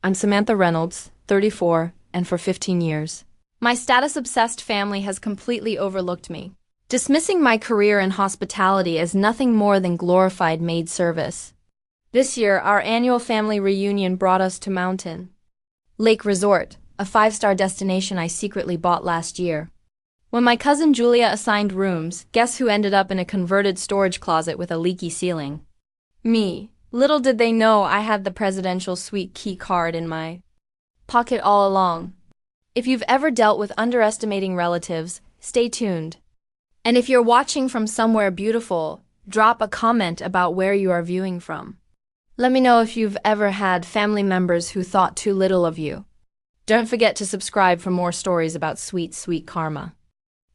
I'm Samantha Reynolds, 34, and for 15 years. My status-obsessed family has completely overlooked me, dismissing my career in hospitality as nothing more than glorified maid service. This year, our annual family reunion brought us to Mountain Lake Resort, a 5-star destination I secretly bought last year. When my cousin Julia assigned rooms, guess who ended up in a converted storage closet with a leaky ceiling? Me. Little did they know I had the presidential suite key card in my pocket all along. If you've ever dealt with underestimating relatives, stay tuned. And if you're watching from somewhere beautiful, drop a comment about where you are viewing from. Let me know if you've ever had family members who thought too little of you. Don't forget to subscribe for more stories about sweet, sweet karma.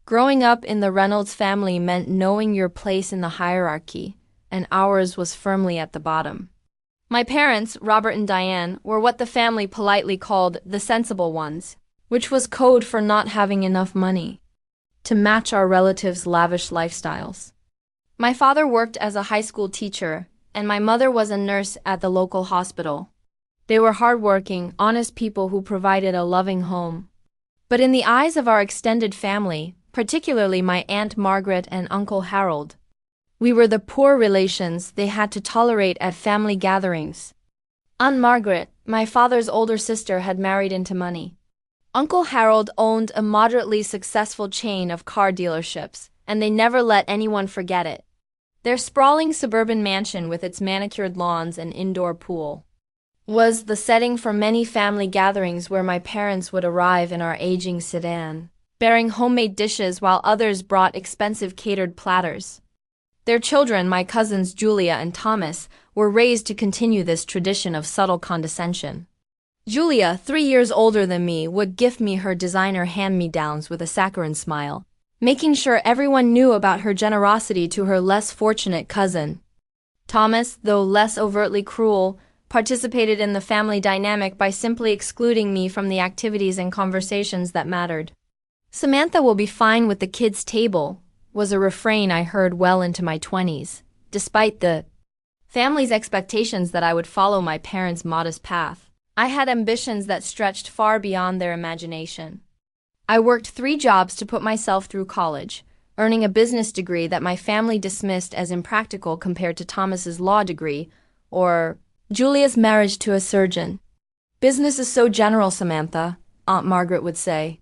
Growing up in the Reynolds family meant knowing your place in the hierarchy, and ours was firmly at the bottom. My parents, Robert and Diane, were what the family politely called the sensible ones, which was code for not having enough money to match our relatives' lavish lifestyles. My father worked as a high school teacher, and my mother was a nurse at the local hospital. They were hardworking, honest people who provided a loving home. But in the eyes of our extended family, particularly my Aunt Margaret and Uncle Harold, we were the poor relations they had to tolerate at family gatherings. Aunt Margaret, my father's older sister, had married into money. Uncle Harold owned a moderately successful chain of car dealerships, and they never let anyone forget it. Their sprawling suburban mansion with its manicured lawns and indoor pool was the setting for many family gatherings where my parents would arrive in our aging sedan, bearing homemade dishes while others brought expensive catered platters. Their children, my cousins Julia and Thomas, were raised to continue this tradition of subtle condescension. Julia, 3 years older than me, would gift me her designer hand-me-downs with a saccharine smile, making sure everyone knew about her generosity to her less fortunate cousin. Thomas, though less overtly cruel, participated in the family dynamic by simply excluding me from the activities and conversations that mattered. "Samantha will be fine with the kids' table," was a refrain I heard well into my 20s, despite the family's expectations that I would follow my parents' modest path. I had ambitions that stretched far beyond their imagination. I worked 3 jobs to put myself through college, earning a business degree that my family dismissed as impractical compared to Thomas's law degree, or Julia's marriage to a surgeon. "Business is so general, Samantha," Aunt Margaret would say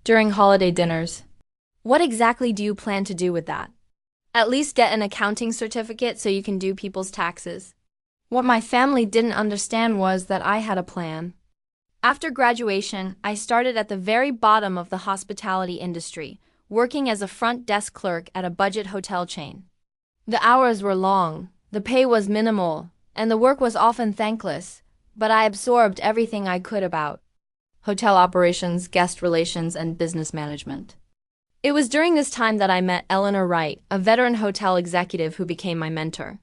during holiday dinners. "What exactly do you plan to do with that? At least get an accounting certificate so you can do people's taxes." What my family didn't understand was that I had a plan. After graduation, I started at the very bottom of the hospitality industry, working as a front desk clerk at a budget hotel chain. The hours were long, the pay was minimal, and the work was often thankless, but I absorbed everything I could about hotel operations, guest relations, and business management. It was during this time that I met Eleanor Wright, a veteran hotel executive who became my mentor.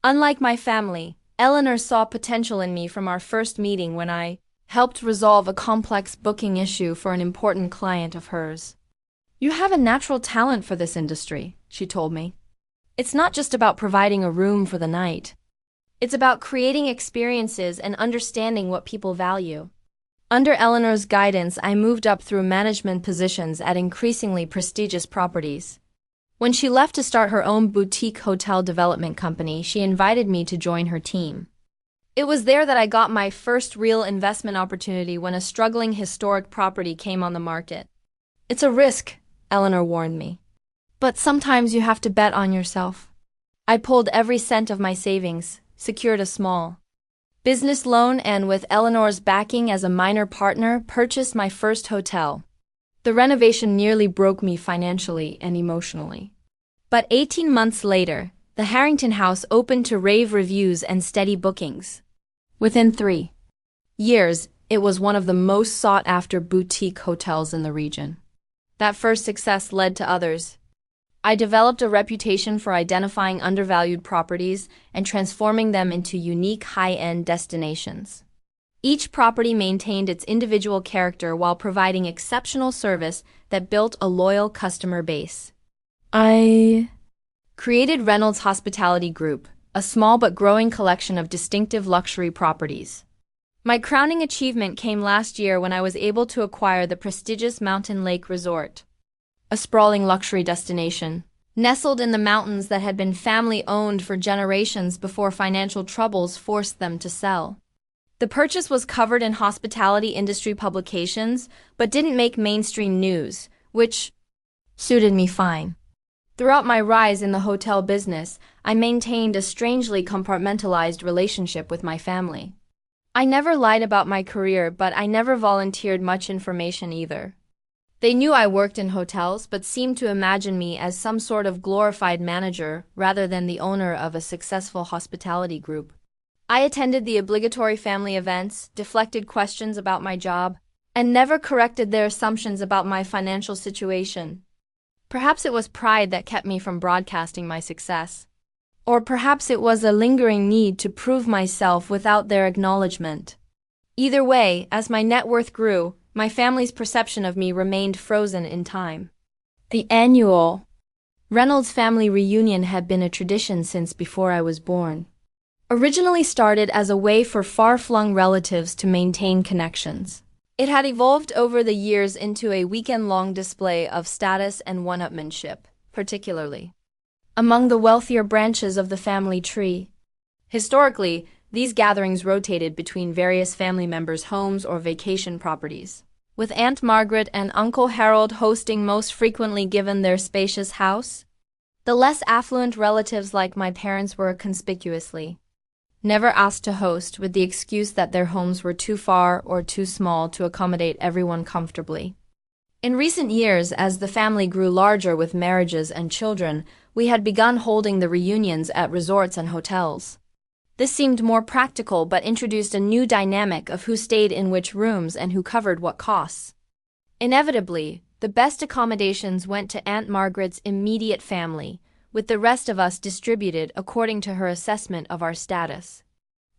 Unlike my family, Eleanor saw potential in me from our first meeting when I helped resolve a complex booking issue for an important client of hers. "You have a natural talent for this industry," she told me. "It's not just about providing a room for the night. It's about creating experiences and understanding what people value." Under Eleanor's guidance, I moved up through management positions at increasingly prestigious properties. When she left to start her own boutique hotel development company, she invited me to join her team. It was there that I got my first real investment opportunity when a struggling historic property came on the market. "It's a risk," Eleanor warned me, "but sometimes you have to bet on yourself." I pulled every cent of my savings, secured a small business loan, and with Eleanor's backing as a minor partner, purchased my first hotel. The renovation nearly broke me financially and emotionally. But 18 months later, the Harrington House opened to rave reviews and steady bookings. Within 3 years, it was one of the most sought-after boutique hotels in the region. That first success led to others. I developed a reputation for identifying undervalued properties and transforming them into unique high-end destinations. Each property maintained its individual character while providing exceptional service that built a loyal customer base. I created Reynolds Hospitality Group, a small but growing collection of distinctive luxury properties. My crowning achievement came last year when I was able to acquire the prestigious Mountain Lake Resort, a sprawling luxury destination. Nestled in the mountains that had been family-owned for generations before financial troubles forced them to sell. The purchase was covered in hospitality industry publications, but didn't make mainstream news, which suited me fine. Throughout my rise in the hotel business, I maintained a strangely compartmentalized relationship with my family. I never lied about my career, but I never volunteered much information either. They knew I worked in hotels, but seemed to imagine me as some sort of glorified manager rather than the owner of a successful hospitality group. I attended the obligatory family events, deflected questions about my job, and never corrected their assumptions about my financial situation. Perhaps it was pride that kept me from broadcasting my success. Or perhaps it was a lingering need to prove myself without their acknowledgement. Either way, as my net worth grew, my family's perception of me remained frozen in time. The annual Reynolds family reunion had been a tradition since before I was born. Originally started as a way for far-flung relatives to maintain connections, it had evolved over the years into a weekend-long display of status and one-upmanship, particularly among the wealthier branches of the family tree. Historically, these gatherings rotated between various family members' homes or vacation properties, with Aunt Margaret and Uncle Harold hosting most frequently given their spacious house. The less affluent relatives like my parents were conspicuously never asked to host, with the excuse that their homes were too far or too small to accommodate everyone comfortably. In recent years, as the family grew larger with marriages and children, we had begun holding the reunions at resorts and hotels. This seemed more practical but introduced a new dynamic of who stayed in which rooms and who covered what costs. Inevitably, the best accommodations went to Aunt Margaret's immediate family, with the rest of us distributed according to her assessment of our status.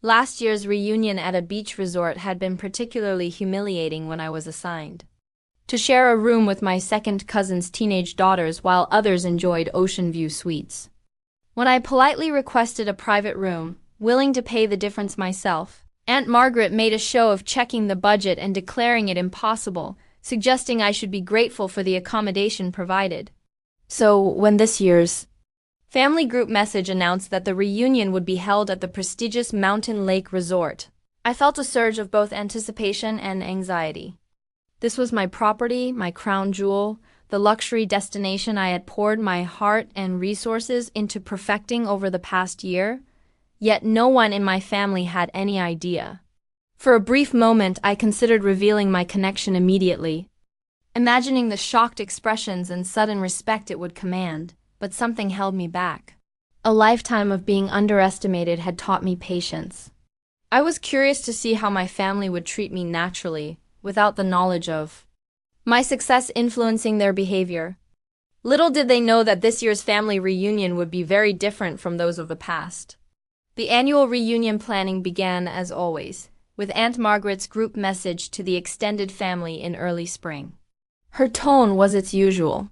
Last year's reunion at a beach resort had been particularly humiliating when I was assigned to share a room with my second cousin's teenage daughters while others enjoyed ocean view suites. When I politely requested a private room, willing to pay the difference myself, Aunt Margaret made a show of checking the budget and declaring it impossible, suggesting I should be grateful for the accommodation provided. So, when this year's family group message announced that the reunion would be held at the prestigious Mountain Lake Resort, I felt a surge of both anticipation and anxiety. This was my property, my crown jewel, the luxury destination I had poured my heart and resources into perfecting over the past year, yet no one in my family had any idea. For a brief moment, I considered revealing my connection immediately, imagining the shocked expressions and sudden respect it would command, but something held me back. A lifetime of being underestimated had taught me patience. I was curious to see how my family would treat me naturally, without the knowledge of my success influencing their behavior. Little did they know that this year's family reunion would be very different from those of the past. The annual reunion planning began, as always, with Aunt Margaret's group message to the extended family in early spring. Her tone was its usual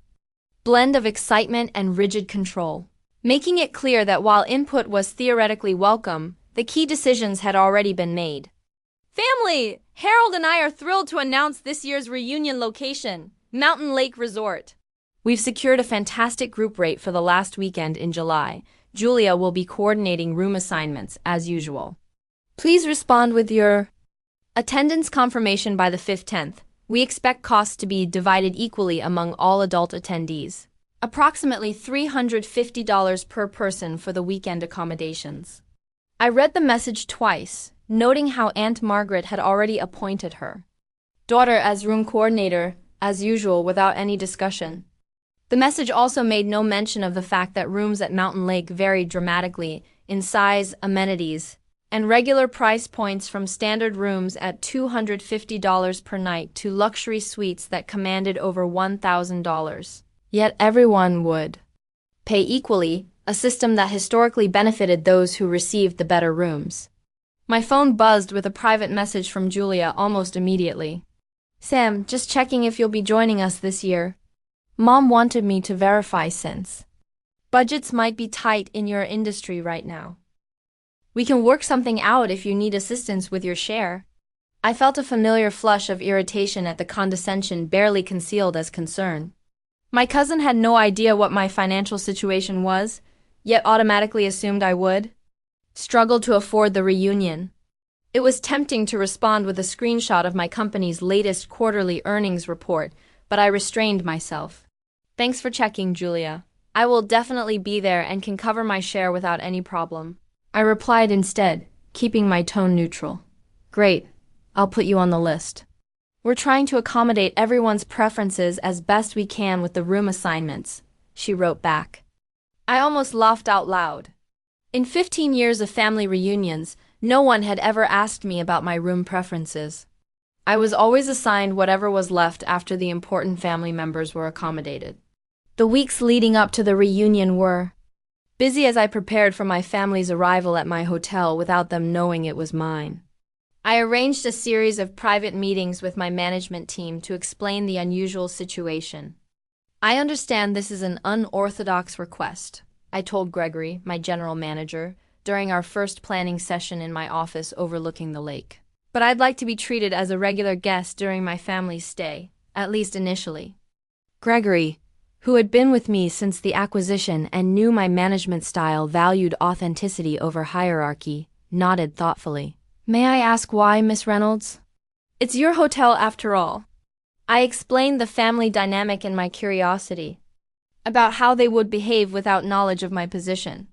blend of excitement and rigid control, making it clear that while input was theoretically welcome, the key decisions had already been made. Family! Harold and I are thrilled to announce this year's reunion location, Mountain Lake Resort. We've secured a fantastic group rate for the last weekend in July. Julia will be coordinating room assignments, as usual. Please respond with your attendance confirmation by the 5th-10th. We expect costs to be divided equally among all adult attendees. Approximately $350 per person for the weekend accommodations. I read the message twice, noting how Aunt Margaret had already appointed her daughter as room coordinator, as usual, without any discussion. The message also made no mention of the fact that rooms at Mountain Lake varied dramatically in size, amenities, and regular price points, from standard rooms at $250 per night to luxury suites that commanded over $1,000. Yet everyone would pay equally, a system that historically benefited those who received the better rooms. My phone buzzed with a private message from Julia almost immediately. Sam, just checking if you'll be joining us this year. Mom wanted me to verify since budgets might be tight in your industry right now. We can work something out if you need assistance with your share. I felt a familiar flush of irritation at the condescension barely concealed as concern. My cousin had no idea what my financial situation was, yet automatically assumed I would struggle to afford the reunion. It was tempting to respond with a screenshot of my company's latest quarterly earnings report, but I restrained myself. Thanks for checking, Julia. I will definitely be there and can cover my share without any problem. I replied instead, keeping my tone neutral. Great. I'll put you on the list. We're trying to accommodate everyone's preferences as best we can with the room assignments, she wrote back. I almost laughed out loud. In 15 years of family reunions, no one had ever asked me about my room preferences. I was always assigned whatever was left after the important family members were accommodated. The weeks leading up to the reunion were busy as I prepared for my family's arrival at my hotel without them knowing it was mine. I arranged a series of private meetings with my management team to explain the unusual situation. I understand this is an unorthodox request, I told Gregory, my general manager, during our first planning session in my office overlooking the lake. But I'd like to be treated as a regular guest during my family's stay, at least initially. Gregory, who had been with me since the acquisition and knew my management style valued authenticity over hierarchy, nodded thoughtfully. May I ask why, Miss Reynolds? It's your hotel after all. I explained the family dynamic in my curiosity about how they would behave without knowledge of my position.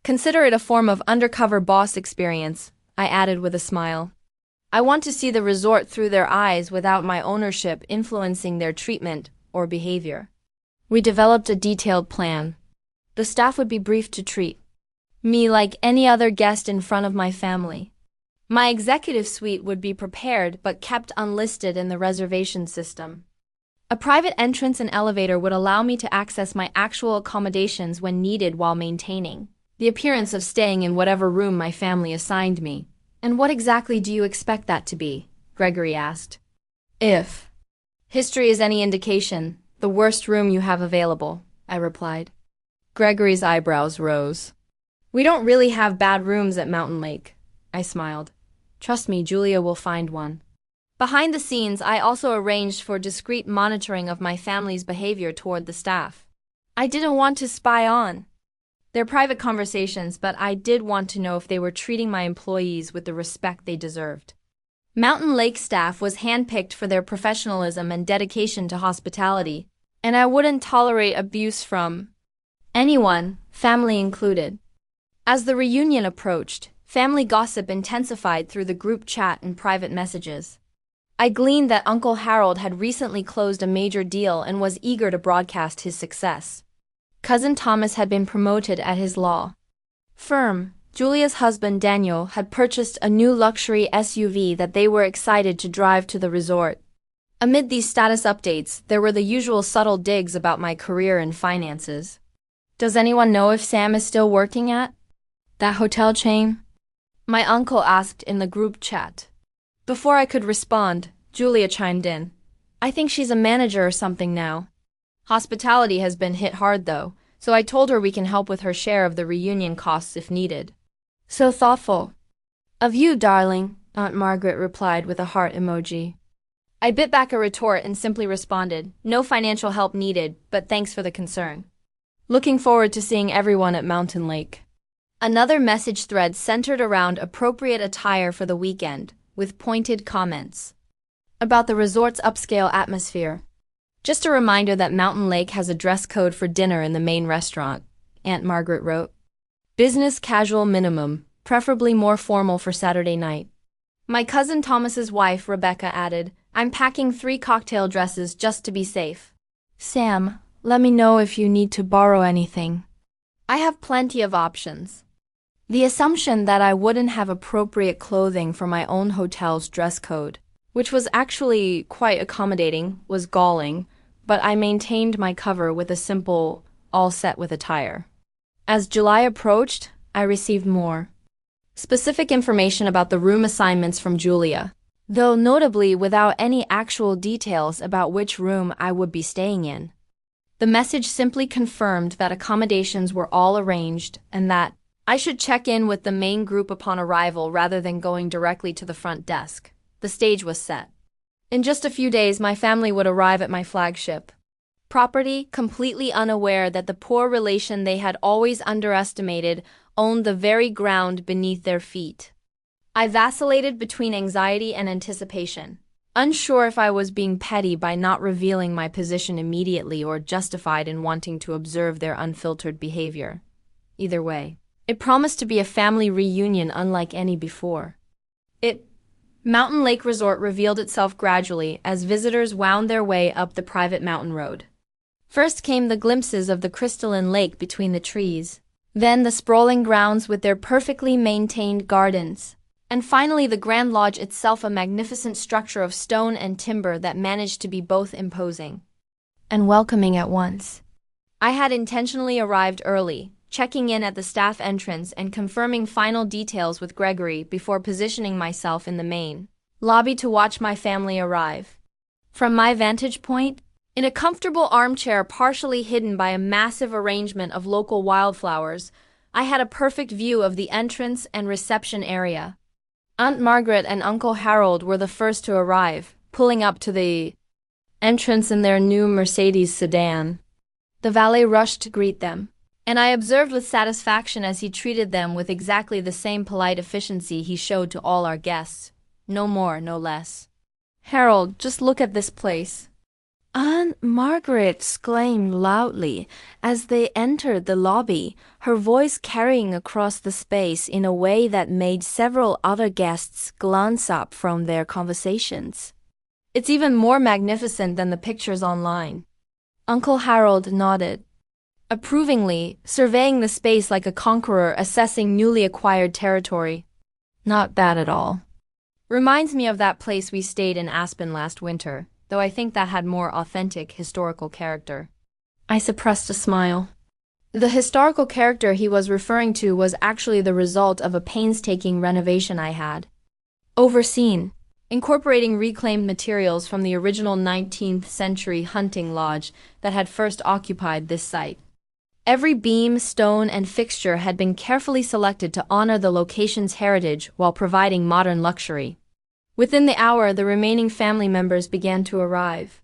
Consider it a form of undercover boss experience, I added with a smile. I want to see the resort through their eyes without my ownership influencing their treatment or behavior. We developed a detailed plan. The staff would be briefed to treat me like any other guest in front of my family. My executive suite would be prepared but kept unlisted in the reservation system. A private entrance and elevator would allow me to access my actual accommodations when needed while maintaining the appearance of staying in whatever room my family assigned me. And what exactly do you expect that to be? Gregory asked. If history is any indication, the worst room you have available, I replied. Gregory's eyebrows rose. We don't really have bad rooms at Mountain Lake, I smiled. Trust me, Julia will find one. Behind the scenes, I also arranged for discreet monitoring of my family's behavior toward the staff. I didn't want to spy on their private conversations, but I did want to know if they were treating my employees with the respect they deserved. Mountain Lake staff was handpicked for their professionalism and dedication to hospitality, and I wouldn't tolerate abuse from anyone, family included. As the reunion approached, family gossip intensified through the group chat and private messages. I gleaned that Uncle Harold had recently closed a major deal and was eager to broadcast his success. Cousin Thomas had been promoted at his law firm. Julia's husband Daniel had purchased a new luxury SUV that they were excited to drive to the resort. Amid these status updates, there were the usual subtle digs about my career and finances. Does anyone know if Sam is still working at that hotel chain? My uncle asked in the group chat. Before I could respond, Julia chimed in. I think she's a manager or something now. Hospitality has been hit hard though, so I told her we can help with her share of the reunion costs if needed. So thoughtful of you, darling, Aunt Margaret replied with a heart emoji. I bit back a retort and simply responded, no financial help needed, but thanks for the concern. Looking forward to seeing everyone at Mountain Lake. Another message thread centered around appropriate attire for the weekend, with pointed comments about the resort's upscale atmosphere. Just a reminder that Mountain Lake has a dress code for dinner in the main restaurant, Aunt Margaret wrote. Business casual minimum, preferably more formal for Saturday night. My cousin Thomas's wife, Rebecca, added, I'm packing 3 cocktail dresses just to be safe. Sam, let me know if you need to borrow anything. I have plenty of options. The assumption that I wouldn't have appropriate clothing for my own hotel's dress code, which was actually quite accommodating, was galling, but I maintained my cover with a simple, all set with attire. As July approached, I received more specific information about the room assignments from Julia, though notably without any actual details about which room I would be staying in. The message simply confirmed that accommodations were all arranged and that I should check in with the main group upon arrival rather than going directly to the front desk. The stage was set. In just a few days, my family would arrive at my flagship property, completely unaware that the poor relation they had always underestimated owned the very ground beneath their feet. I vacillated between anxiety and anticipation, unsure if I was being petty by not revealing my position immediately or justified in wanting to observe their unfiltered behavior. Either way, it promised to be a family reunion unlike any before. Mountain Lake Resort revealed itself gradually as visitors wound their way up the private mountain road. First came the glimpses of the crystalline lake between the trees, then the sprawling grounds with their perfectly maintained gardens, and finally the Grand Lodge itself, a magnificent structure of stone and timber that managed to be both imposing and welcoming at once. I had intentionally arrived early, checking in at the staff entrance and confirming final details with Gregory before positioning myself in the main lobby to watch my family arrive. From my vantage point, in a comfortable armchair partially hidden by a massive arrangement of local wildflowers, I had a perfect view of the entrance and reception area. Aunt Margaret and Uncle Harold were the first to arrive, pulling up to the entrance in their new Mercedes sedan. The valet rushed to greet them, and I observed with satisfaction as he treated them with exactly the same polite efficiency he showed to all our guests. No more, no less. "Harold, just look at this place," Aunt Margaret exclaimed loudly as they entered the lobby, her voice carrying across the space in a way that made several other guests glance up from their conversations. "It's even more magnificent than the pictures online." Uncle Harold nodded approvingly, surveying the space like a conqueror assessing newly acquired territory. "Not bad at all. Reminds me of that place we stayed in Aspen last winter, though I think that had more authentic historical character." I suppressed a smile. The historical character he was referring to was actually the result of a painstaking renovation I had overseen, incorporating reclaimed materials from the original 19th century hunting lodge that had first occupied this site. Every beam, stone, and fixture had been carefully selected to honor the location's heritage while providing modern luxury. Within the hour, the remaining family members began to arrive.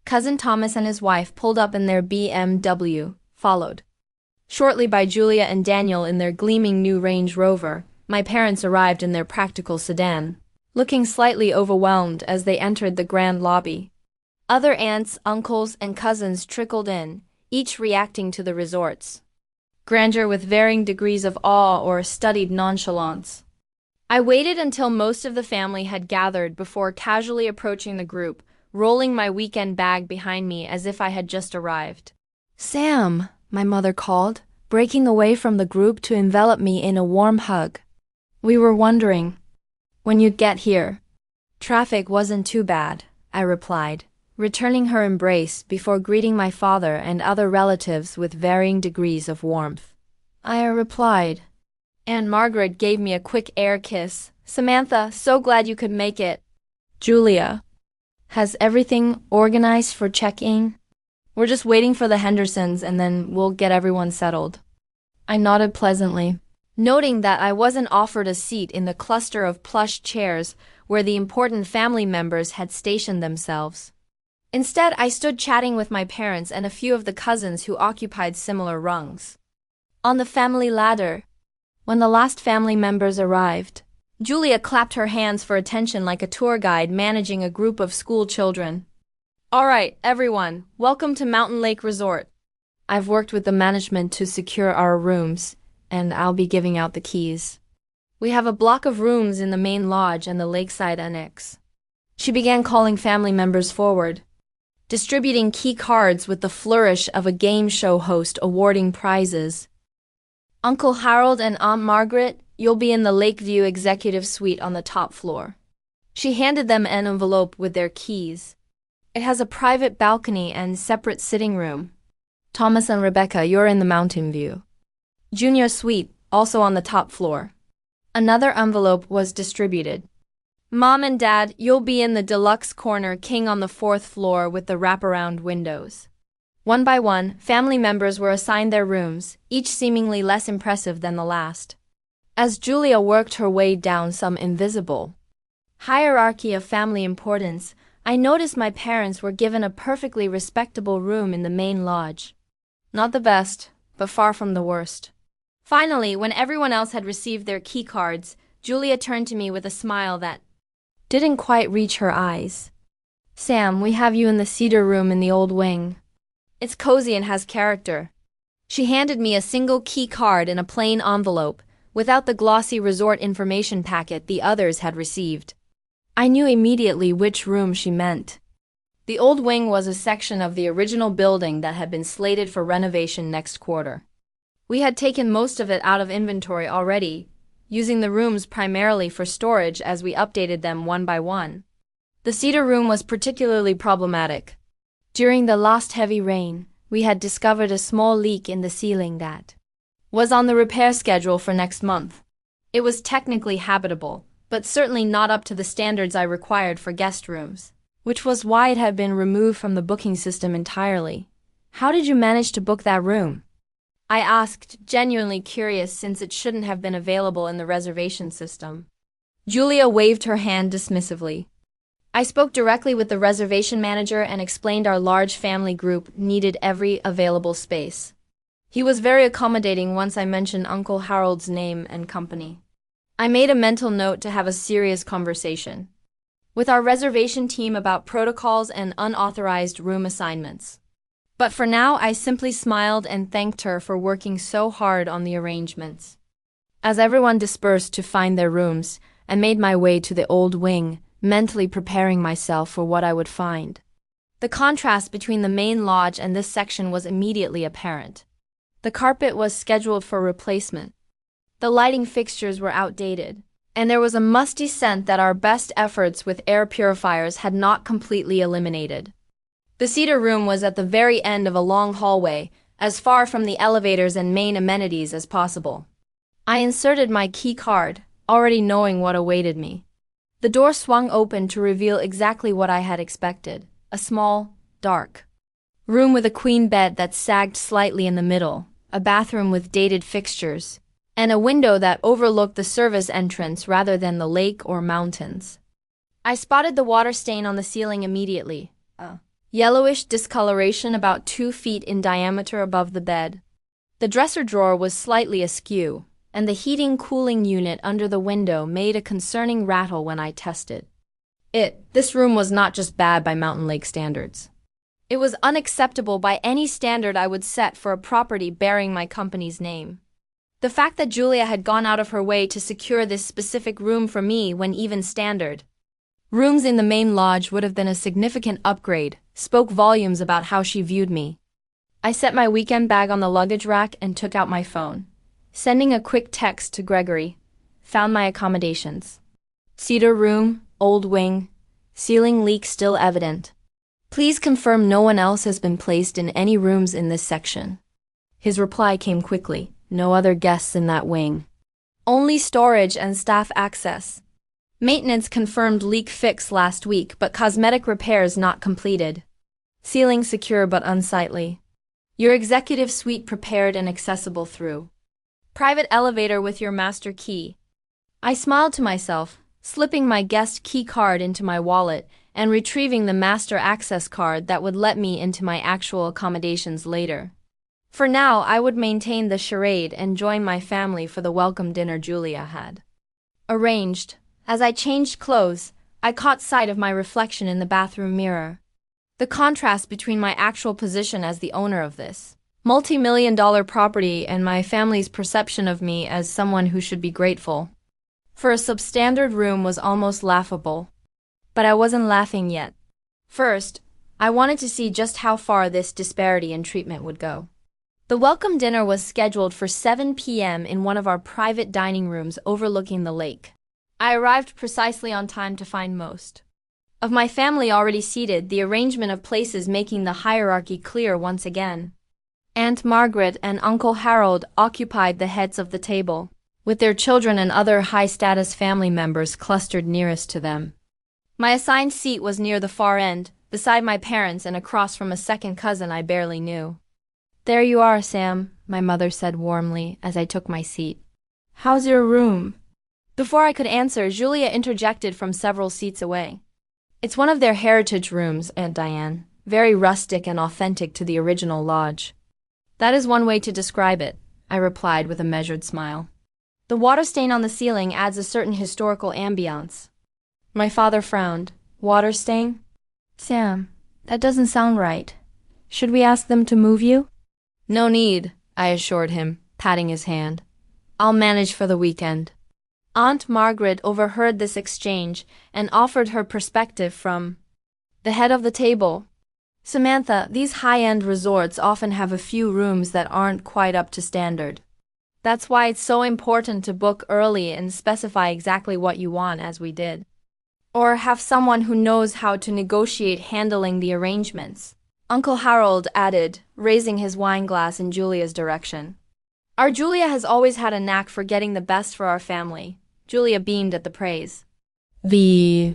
Cousin Thomas and his wife pulled up in their BMW, followed shortly by Julia and Daniel in their gleaming new Range Rover. My parents arrived in their practical sedan, looking slightly overwhelmed as they entered the grand lobby. Other aunts, uncles, and cousins trickled in, each reacting to the resort's grandeur with varying degrees of awe or studied nonchalance. I waited until most of the family had gathered before casually approaching the group, rolling my weekend bag behind me as if I had just arrived. "Sam," my mother called, breaking away from the group to envelop me in a warm hug. "We were wondering when you'd get here." "Traffic wasn't too bad," I replied, returning her embrace before greeting my father and other relatives with varying degrees of warmth. I replied. Aunt Margaret gave me a quick air kiss. "Samantha, so glad you could make it." "Julia, has everything organized for check-in?" "We're just waiting for the Hendersons and then we'll get everyone settled." I nodded pleasantly, noting that I wasn't offered a seat in the cluster of plush chairs where the important family members had stationed themselves. Instead, I stood chatting with my parents and a few of the cousins who occupied similar rungs on the family ladder. When the last family members arrived, Julia clapped her hands for attention like a tour guide managing a group of school children. "All right, everyone, welcome to Mountain Lake Resort. I've worked with the management to secure our rooms, and I'll be giving out the keys. We have a block of rooms in the main lodge and the lakeside annex." She began calling family members forward, distributing key cards with the flourish of a game show host awarding prizes. "Uncle Harold and Aunt Margaret, you'll be in the Lakeview Executive Suite on the top floor." She handed them an envelope with their keys. "It has a private balcony and separate sitting room. Thomas and Rebecca, you're in the Mountain View Junior Suite, also on the top floor." Another envelope was distributed. "Mom and Dad, you'll be in the deluxe corner king on the 4th floor with the wraparound windows." One by one, family members were assigned their rooms, each seemingly less impressive than the last. As Julia worked her way down some invisible Hierarchy of family importance. I noticed my parents were given a perfectly respectable room in the main lodge. Not the best, but far from the worst. Finally, when everyone else had received their key cards, Julia turned to me with a smile that didn't quite reach her eyes. Sam, we have you in the cedar room in the old wing. It's cozy and has character. She handed me a single key card in a plain envelope, without the glossy resort information packet the others had received. I knew immediately which room she meant. The old wing was a section of the original building that had been slated for renovation next quarter. We had taken most of it out of inventory already, using the rooms primarily for storage as we updated them one by one. The cedar room was particularly problematic. During the last heavy rain, we had discovered a small leak in the ceiling that was on the repair schedule for next month. It was technically habitable, but certainly not up to the standards I required for guest rooms, which was why it had been removed from the booking system entirely. How did you manage to book that room? I asked, genuinely curious since it shouldn't have been available in the reservation system. Julia waved her hand dismissively. I spoke directly with the reservation manager and explained our large family group needed every available space. He was very accommodating once I mentioned Uncle Harold's name and company. I made a mental note to have a serious conversation with our reservation team about protocols and unauthorized room assignments. But for now, I simply smiled and thanked her for working so hard on the arrangements. As everyone dispersed to find their rooms, I made my way to the old wing, mentally preparing myself for what I would find. The contrast between the main lodge and this section was immediately apparent. The carpet was scheduled for replacement. The lighting fixtures were outdated, and there was a musty scent that our best efforts with air purifiers had not completely eliminated. The cedar room was at the very end of a long hallway, as far from the elevators and main amenities as possible. I inserted my key card, already knowing what awaited me. The door swung open to reveal exactly what I had expected, a small, dark room with a queen bed that sagged slightly in the middle, a bathroom with dated fixtures, and a window that overlooked the service entrance rather than the lake or mountains. I spotted the water stain on the ceiling immediately, a yellowish discoloration about 2 feet in diameter above the bed. The dresser drawer was slightly askew, and the heating-cooling unit under the window made a concerning rattle when I tested it. This room was not just bad by Mountain Lake standards. It was unacceptable by any standard I would set for a property bearing my company's name. The fact that Julia had gone out of her way to secure this specific room for me when even standard rooms in the main lodge would have been a significant upgrade spoke volumes about how she viewed me. I set my weekend bag on the luggage rack and took out my phone. Sending a quick text to Gregory, found my accommodations. Cedar room, old wing, ceiling leak still evident. Please confirm no one else has been placed in any rooms in this section. His reply came quickly, no other guests in that wing. Only storage and staff access. Maintenance confirmed leak fix last week, but cosmetic repairs not completed. Ceiling secure but unsightly. Your executive suite prepared and accessible through private elevator with your master key. I smiled to myself, slipping my guest key card into my wallet and retrieving the master access card that would let me into my actual accommodations later. For now, I would maintain the charade and join my family for the welcome dinner Julia had arranged. As I changed clothes, I caught sight of my reflection in the bathroom mirror. The contrast between my actual position as the owner of this multi-million-dollar property and my family's perception of me as someone who should be grateful for a substandard room was almost laughable. But I wasn't laughing yet. First, I wanted to see just how far this disparity in treatment would go. The welcome dinner was scheduled for 7 p.m. in one of our private dining rooms overlooking the lake. I arrived precisely on time to find most of my family already seated, the arrangement of places making the hierarchy clear once again. Aunt Margaret and Uncle Harold occupied the heads of the table, with their children and other high-status family members clustered nearest to them. My assigned seat was near the far end, beside my parents and across from a second cousin I barely knew. "There you are, Sam," my mother said warmly as I took my seat. "How's your room?" Before I could answer, Julia interjected from several seats away. It's one of their heritage rooms, Aunt Diane. Very rustic and authentic to the original lodge. That is one way to describe it, I replied with a measured smile. The water stain on the ceiling adds a certain historical ambiance. My father frowned. Water stain? Sam, that doesn't sound right. Should we ask them to move you? No need, I assured him, patting his hand. I'll manage for the weekend. Aunt Margaret overheard this exchange and offered her perspective from the head of the table. Samantha, these high-end resorts often have a few rooms that aren't quite up to standard. That's why it's so important to book early and specify exactly what you want, as we did. Or have someone who knows how to negotiate handling the arrangements. Uncle Harold added, raising his wine glass in Julia's direction. Our Julia has always had a knack for getting the best for our family. Julia beamed at the praise. The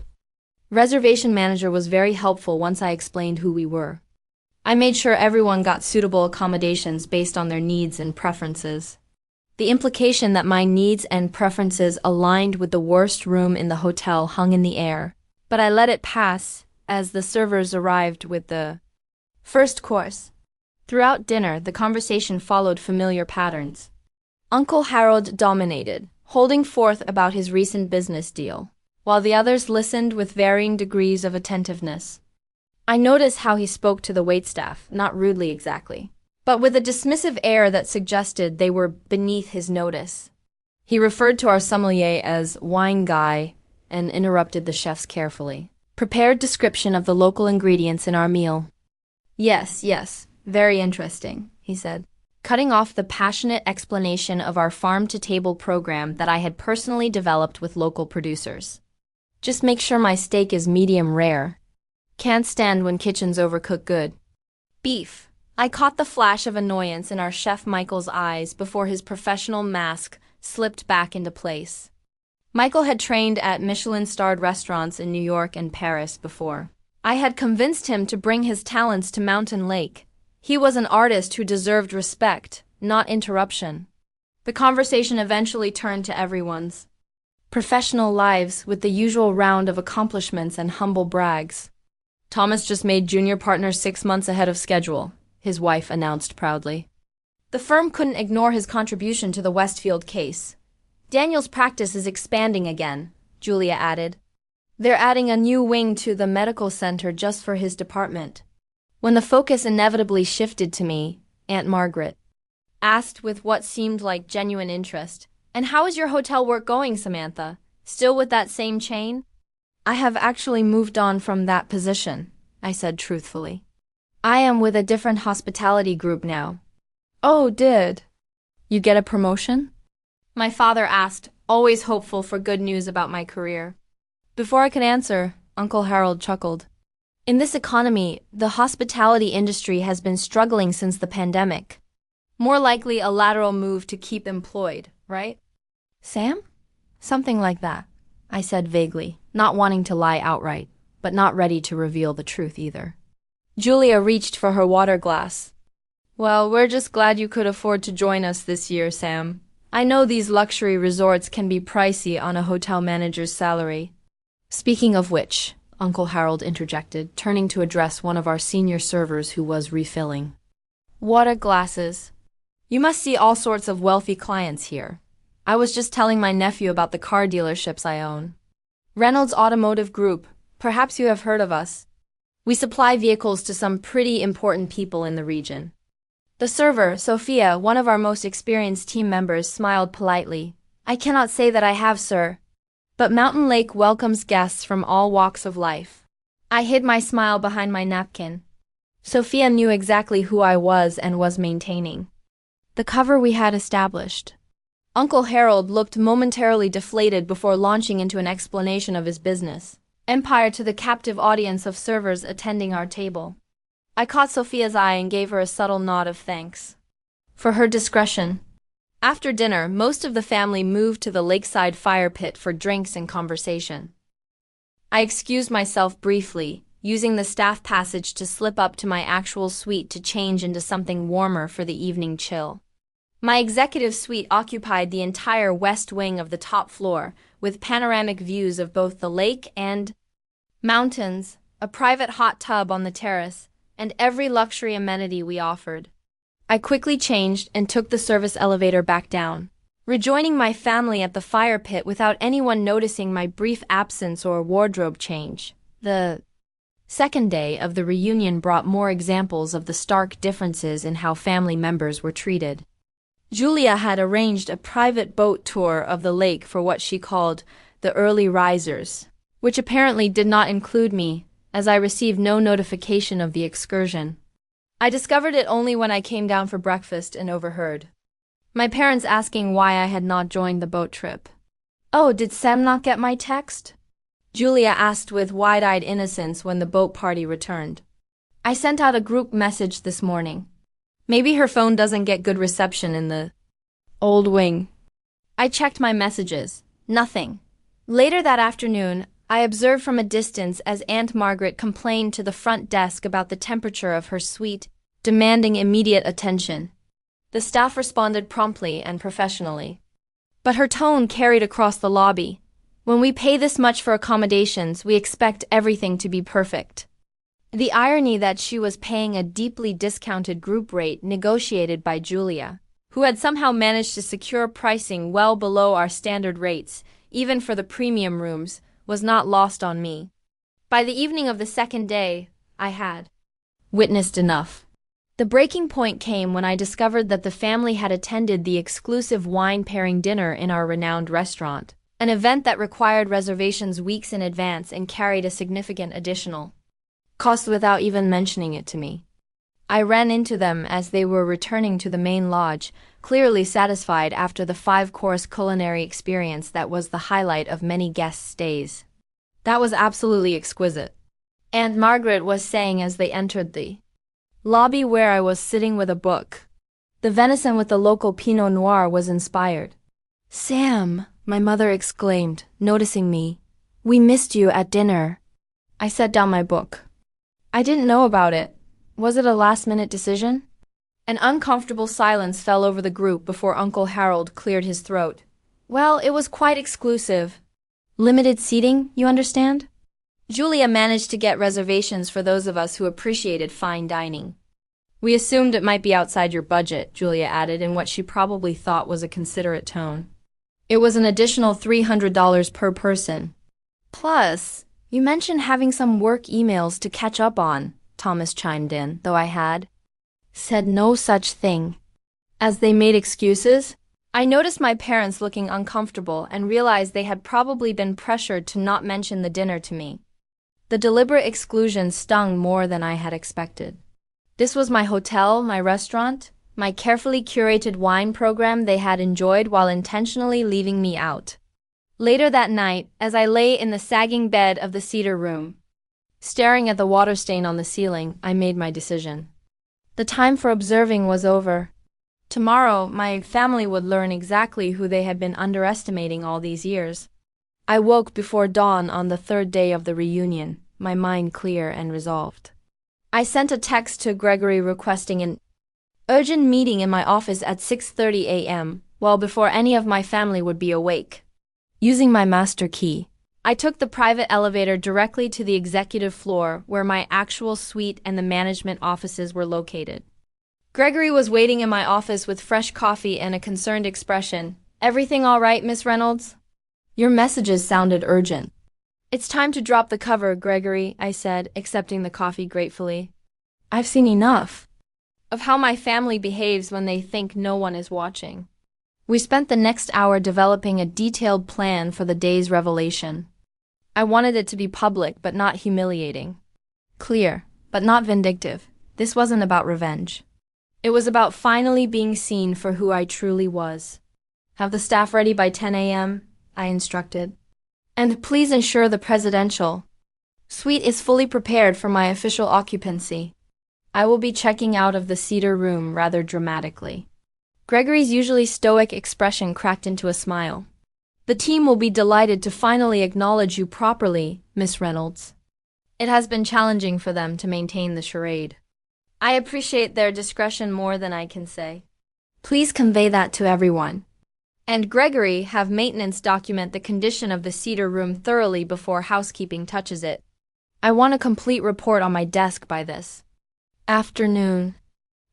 reservation manager was very helpful once I explained who we were. I made sure everyone got suitable accommodations based on their needs and preferences. The implication that my needs and preferences aligned with the worst room in the hotel hung in the air, but I let it pass as the servers arrived with the first course. Throughout dinner, the conversation followed familiar patterns. Uncle Harold dominated, holding forth about his recent business deal, while the others listened with varying degrees of attentiveness. I noticed how he spoke to the waitstaff, not rudely exactly, but with a dismissive air that suggested they were beneath his notice. He referred to our sommelier as wine guy and interrupted the chefs carefully. Prepared description of the local ingredients in our meal. Yes, very interesting, he said, cutting off the passionate explanation of our farm-to-table program that I had personally developed with local producers. Just make sure my steak is medium rare. Can't stand when kitchens overcook good. Beef. I caught the flash of annoyance in our chef Michael's eyes before his professional mask slipped back into place. Michael had trained at Michelin-starred restaurants in New York and Paris before. I had convinced him to bring his talents to Mountain Lake. He was an artist who deserved respect, not interruption. The conversation eventually turned to everyone's professional lives with the usual round of accomplishments and humble brags. Thomas just made junior partner 6 months ahead of schedule, his wife announced proudly. The firm couldn't ignore his contribution to the Westfield case. Daniel's practice is expanding again, Julia added. They're adding a new wing to the medical center just for his department. When the focus inevitably shifted to me, Aunt Margaret asked with what seemed like genuine interest, "And how is your hotel work going, Samantha? Still with that same chain?" "I have actually moved on from that position," I said truthfully. "I am with a different hospitality group now." "Oh, did you get a promotion?" my father asked, always hopeful for good news about my career. Before I could answer, Uncle Harold chuckled. "In this economy, the hospitality industry has been struggling since the pandemic. More likely a lateral move to keep employed, right?" "Sam?" "Something like that," I said vaguely, not wanting to lie outright, but not ready to reveal the truth either. Julia reached for her water glass. "Well, we're just glad you could afford to join us this year, Sam. I know these luxury resorts can be pricey on a hotel manager's salary." "Speaking of which," Uncle Harold interjected, turning to address one of our senior servers who was refilling water glasses. "You must see all sorts of wealthy clients here. I was just telling my nephew about the car dealerships I own. Reynolds Automotive Group, perhaps you have heard of us. We supply vehicles to some pretty important people in the region." The server, Sophia, one of our most experienced team members, smiled politely. "I cannot say that I have, sir. But Mountain Lake welcomes guests from all walks of life." I hid my smile behind my napkin. Sophia knew exactly who I was and was maintaining the cover we had established. Uncle Harold looked momentarily deflated before launching into an explanation of his business empire to the captive audience of servers attending our table. I caught Sophia's eye and gave her a subtle nod of thanks for her discretion. After dinner, most of the family moved to the lakeside fire pit for drinks and conversation. I excused myself briefly, using the staff passage to slip up to my actual suite to change into something warmer for the evening chill. My executive suite occupied the entire west wing of the top floor, with panoramic views of both the lake and mountains, a private hot tub on the terrace, and every luxury amenity we offered. I quickly changed and took the service elevator back down, rejoining my family at the fire pit without anyone noticing my brief absence or wardrobe change. The second day of the reunion brought more examples of the stark differences in how family members were treated. Julia had arranged a private boat tour of the lake for what she called the early risers, which apparently did not include me, as I received no notification of the excursion. I discovered it only when I came down for breakfast and overheard my parents asking why I had not joined the boat trip. "Oh, did Sam not get my text?" Julia asked with wide-eyed innocence when the boat party returned. "I sent out a group message this morning. Maybe her phone doesn't get good reception in the old wing." I checked my messages. Nothing. Later that afternoon, I observed from a distance as Aunt Margaret complained to the front desk about the temperature of her suite, demanding immediate attention. The staff responded promptly and professionally. But her tone carried across the lobby. When we pay this much for accommodations, we expect everything to be perfect. The irony that she was paying a deeply discounted group rate negotiated by Julia, who had somehow managed to secure pricing well below our standard rates, even for the premium rooms, was not lost on me. By the evening of the second day, I had witnessed enough. The breaking point came when I discovered that the family had attended the exclusive wine-pairing dinner in our renowned restaurant, an event that required reservations weeks in advance and carried a significant additional cost without even mentioning it to me. I ran into them as they were returning to the main lodge, clearly satisfied after the 5-course culinary experience that was the highlight of many guests' stays. "That was absolutely exquisite," Aunt Margaret was saying as they entered the lobby where I was sitting with a book. The venison with the local Pinot Noir was inspired. "Sam," my mother exclaimed, noticing me, "we missed you at dinner." I set down my book. "I didn't know about it. Was it a last-minute decision?" An uncomfortable silence fell over the group before Uncle Harold cleared his throat. "Well, it was quite exclusive. Limited seating, you understand?" Julia managed to get reservations for those of us who appreciated fine dining. "We assumed it might be outside your budget," Julia added in what she probably thought was a considerate tone. "It was an additional $300 per person. Plus, you mentioned having some work emails to catch up on," Thomas chimed in, though I had said no such thing. As they made excuses, I noticed my parents looking uncomfortable and realized they had probably been pressured to not mention the dinner to me. The deliberate exclusion stung more than I had expected. This was my hotel, my restaurant, my carefully curated wine program they had enjoyed while intentionally leaving me out. Later that night, as I lay in the sagging bed of the cedar room, staring at the water stain on the ceiling, I made my decision. The time for observing was over. Tomorrow, my family would learn exactly who they had been underestimating all these years. I woke before dawn on the third day of the reunion, my mind clear and resolved. I sent a text to Gregory requesting an urgent meeting in my office at 6:30 a.m., well before any of my family would be awake. Using my master key, I took the private elevator directly to the executive floor where my actual suite and the management offices were located. Gregory was waiting in my office with fresh coffee and a concerned expression. "Everything all right, Miss Reynolds?" "Your messages sounded urgent." "It's time to drop the cover, Gregory," I said, accepting the coffee gratefully. "I've seen enough of how my family behaves when they think no one is watching." We spent the next hour developing a detailed plan for the day's revelation. I wanted it to be public but not humiliating. Clear, but not vindictive. This wasn't about revenge. It was about finally being seen for who I truly was. "Have the staff ready by 10 a.m., I instructed. "And please ensure the presidential suite is fully prepared for my official occupancy. I will be checking out of the cedar room rather dramatically." Gregory's usually stoic expression cracked into a smile. "The team will be delighted to finally acknowledge you properly, Miss Reynolds. It has been challenging for them to maintain the charade. I appreciate their discretion more than I can say." Please convey that to everyone. And Gregory, have maintenance document the condition of the Cedar Room thoroughly before housekeeping touches it. I want a complete report on my desk by this afternoon.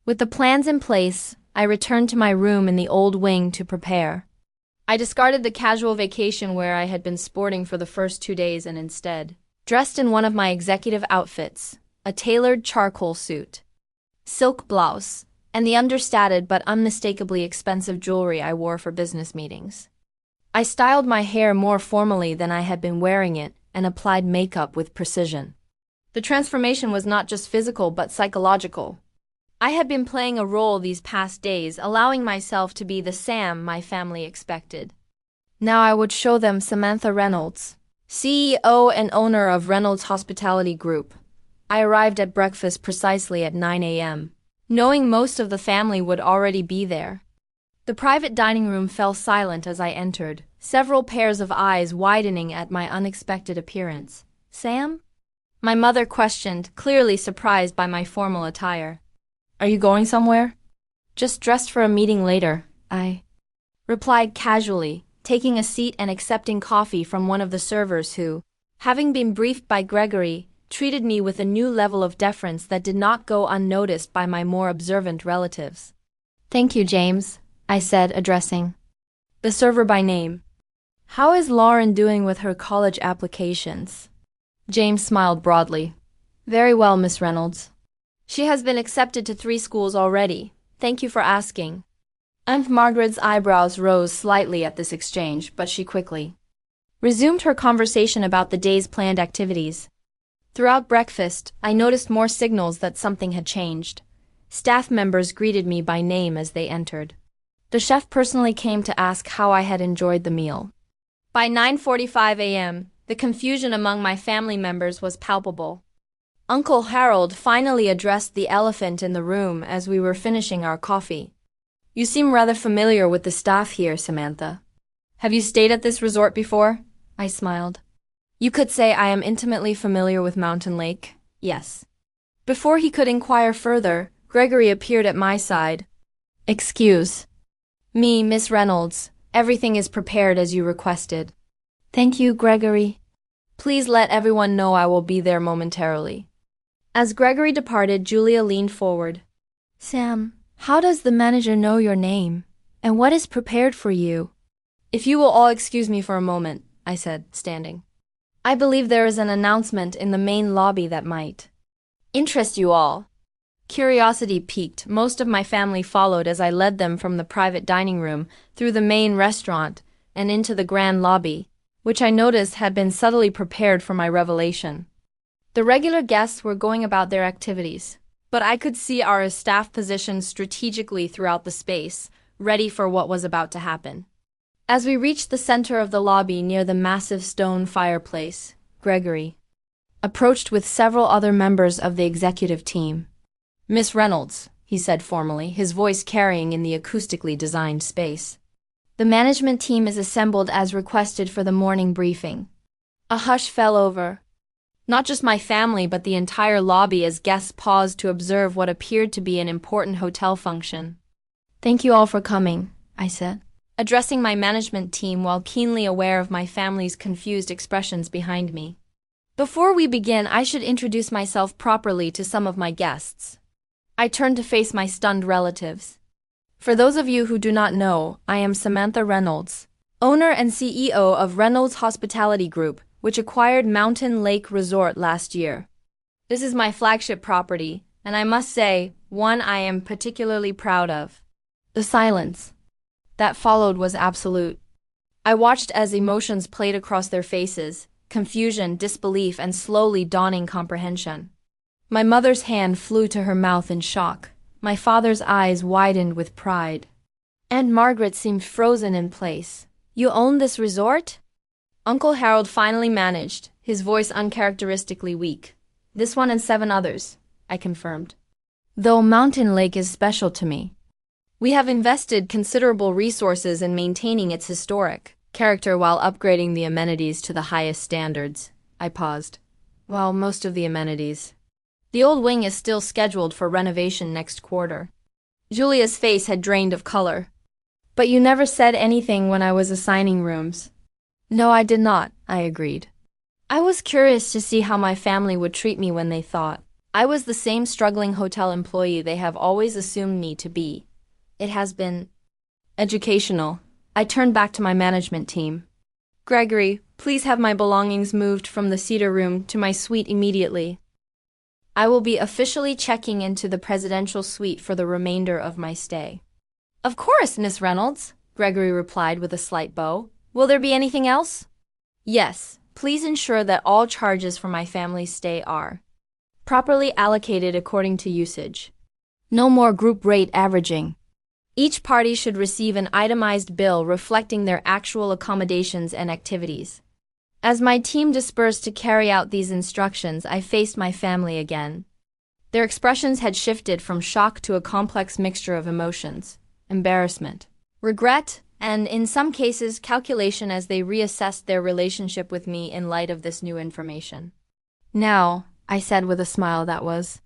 With the plans in place, I returned to my room in the old wing to prepare. I discarded the casual vacation wear I had been sporting for the first 2 days and instead dressed in one of my executive outfits, a tailored charcoal suit, silk blouse, and the understated but unmistakably expensive jewelry I wore for business meetings. I styled my hair more formally than I had been wearing it and applied makeup with precision. The transformation was not just physical but psychological. I had been playing a role these past days, allowing myself to be the Sam my family expected. Now I would show them Samantha Reynolds, CEO and owner of Reynolds Hospitality Group. I arrived at breakfast precisely at 9 a.m., knowing most of the family would already be there. The private dining room fell silent as I entered, several pairs of eyes widening at my unexpected appearance. "Sam?" my mother questioned, clearly surprised by my formal attire. "Are you going somewhere?" "Just dressed for a meeting later," I replied casually, taking a seat and accepting coffee from one of the servers who, having been briefed by Gregory, treated me with a new level of deference that did not go unnoticed by my more observant relatives. "Thank you, James," I said, addressing the server by name. "How is Lauren doing with her college applications?" James smiled broadly. "Very well, Miss Reynolds. She has been accepted to 3 schools already. Thank you for asking." Aunt Margaret's eyebrows rose slightly at this exchange, but she quickly resumed her conversation about the day's planned activities. Throughout breakfast, I noticed more signals that something had changed. Staff members greeted me by name as they entered. The chef personally came to ask how I had enjoyed the meal. By 9:45 a.m., the confusion among my family members was palpable. Uncle Harold finally addressed the elephant in the room as we were finishing our coffee. "You seem rather familiar with the staff here, Samantha. Have you stayed at this resort before?" I smiled. "You could say I am intimately familiar with Mountain Lake, yes." Before he could inquire further, Gregory appeared at my side. "Excuse me, Miss Reynolds. Everything is prepared as you requested." "Thank you, Gregory. Please let everyone know I will be there momentarily." As Gregory departed, Julia leaned forward. "Sam, how does the manager know your name? And what is prepared for you?" "If you will all excuse me for a moment," I said, standing. "I believe there is an announcement in the main lobby that might interest you all." Curiosity piqued, most of my family followed as I led them from the private dining room, through the main restaurant, and into the grand lobby, which I noticed had been subtly prepared for my revelation. The regular guests were going about their activities, but I could see our staff positioned strategically throughout the space, ready for what was about to happen. As we reached the center of the lobby near the massive stone fireplace, Gregory approached with several other members of the executive team. "Miss Reynolds," he said formally, his voice carrying in the acoustically designed space. "The management team is assembled as requested for the morning briefing." A hush fell over not just my family but the entire lobby as guests paused to observe what appeared to be an important hotel function. "Thank you all for coming," I said, addressing my management team while keenly aware of my family's confused expressions behind me. "Before we begin, I should introduce myself properly to some of my guests." I turned to face my stunned relatives. "For those of you who do not know, I am Samantha Reynolds, owner and CEO of Reynolds Hospitality Group, which acquired Mountain Lake Resort last year. This is my flagship property, and I must say, one I am particularly proud of." The silence that followed was absolute. I watched as emotions played across their faces, confusion, disbelief, and slowly dawning comprehension. My mother's hand flew to her mouth in shock. My father's eyes widened with pride. Aunt Margaret seemed frozen in place. "You own this resort?" Uncle Harold finally managed, his voice uncharacteristically weak. "This one and 7 others," I confirmed. "Though Mountain Lake is special to me. We have invested considerable resources in maintaining its historic character while upgrading the amenities to the highest standards." I paused. "Well, most of the amenities. The old wing is still scheduled for renovation next quarter." Julia's face had drained of color. But you never said anything when I was assigning rooms. No, I did not, I agreed. I was curious to see how my family would treat me when they thought I was the same struggling hotel employee they have always assumed me to be. It has been educational. I turned back to my management team. Gregory, please have my belongings moved from the Cedar Room to my suite immediately. I will be officially checking into the presidential suite for the remainder of my stay. Of course, Miss Reynolds, Gregory replied with a slight bow. Will there be anything else? Yes, please ensure that all charges for my family's stay are properly allocated according to usage. No more group rate averaging. Each party should receive an itemized bill reflecting their actual accommodations and activities. As my team dispersed to carry out these instructions, I faced my family again. Their expressions had shifted from shock to a complex mixture of emotions, embarrassment, regret, and in some cases calculation as they reassessed their relationship with me in light of this new information. Now, I said with a smile that was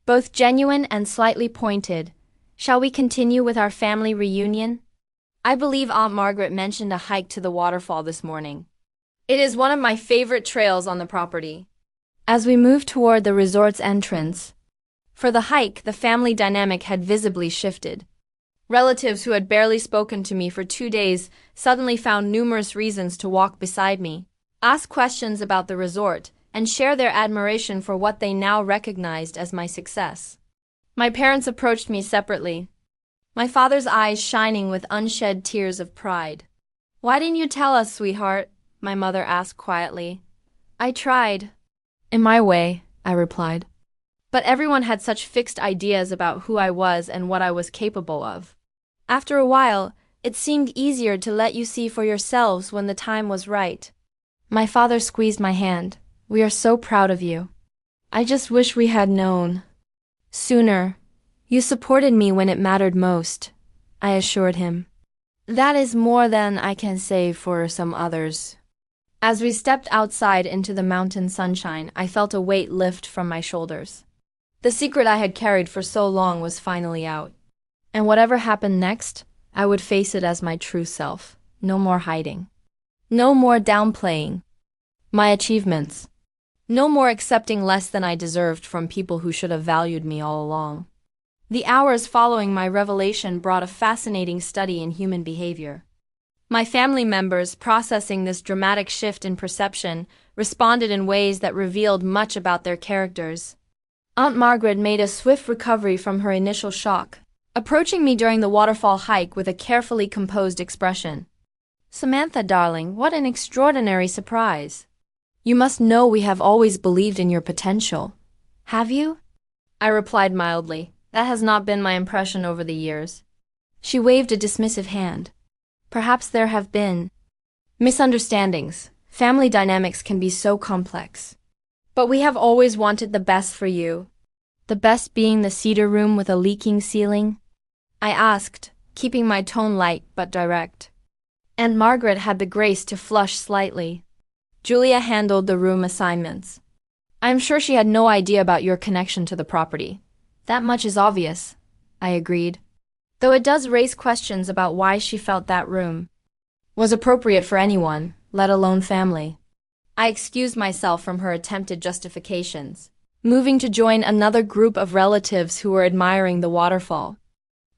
both genuine and slightly pointed, shall we continue with our family reunion? I believe Aunt Margaret mentioned a hike to the waterfall this morning. It is one of my favorite trails on the property. As we moved toward the resort's entrance, for the hike, the family dynamic had visibly shifted. Relatives who had barely spoken to me for 2 days suddenly found numerous reasons to walk beside me, ask questions about the resort, and share their admiration for what they now recognized as my success. My parents approached me separately, my father's eyes shining with unshed tears of pride. Why didn't you tell us, sweetheart? My mother asked quietly. I tried. In my way, I replied. But everyone had such fixed ideas about who I was and what I was capable of. After a while, it seemed easier to let you see for yourselves when the time was right. My father squeezed my hand. We are so proud of you. I just wish we had known sooner. You supported me when it mattered most, I assured him. That is more than I can say for some others. As we stepped outside into the mountain sunshine, I felt a weight lift from my shoulders. The secret I had carried for so long was finally out. And whatever happened next, I would face it as my true self. No more hiding. No more downplaying my achievements. No more accepting less than I deserved from people who should have valued me all along. The hours following my revelation brought a fascinating study in human behavior. My family members, processing this dramatic shift in perception, responded in ways that revealed much about their characters. Aunt Margaret made a swift recovery from her initial shock, approaching me during the waterfall hike with a carefully composed expression. Samantha, darling, what an extraordinary surprise. You must know we have always believed in your potential. Have you? I replied mildly. That has not been my impression over the years. She waved a dismissive hand. Perhaps there have been misunderstandings. Family dynamics can be so complex. But we have always wanted the best for you. The best being the cedar room with a leaking ceiling? I asked, keeping my tone light but direct. And Margaret had the grace to flush slightly. Julia handled the room assignments. I am sure she had no idea about your connection to the property. That much is obvious, I agreed. Though it does raise questions about why she felt that room was appropriate for anyone, let alone family. I excused myself from her attempted justifications, moving to join another group of relatives who were admiring the waterfall.